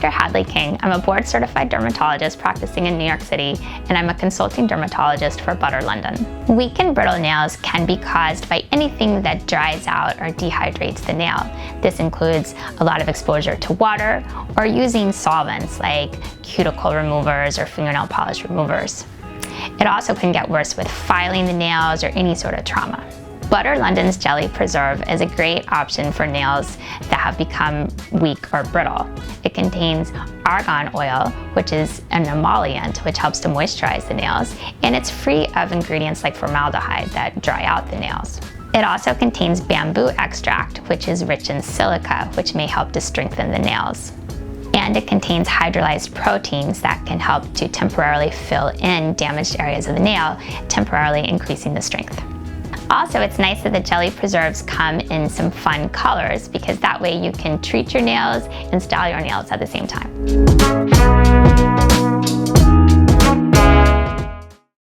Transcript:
Dr. Hadley King. I'm a board-certified dermatologist practicing in New York City, and I'm a consulting dermatologist for Butter London. Weak and brittle nails can be caused by anything that dries out or dehydrates the nail. This includes a lot of exposure to water or using solvents like cuticle removers or fingernail polish removers. It also can get worse with filing the nails or any sort of trauma. Butter London's Jelly Preserve is a great option for nails that have become weak or brittle. It contains argan oil, which is an emollient which helps to moisturize the nails, and it's free of ingredients like formaldehyde that dry out the nails. It also contains bamboo extract, which is rich in silica, which may help to strengthen the nails. And it contains hydrolyzed proteins that can help to temporarily fill in damaged areas of the nail, temporarily increasing the strength. Also, it's nice that the jelly preserves come in some fun colors because that way you can treat your nails and style your nails at the same time.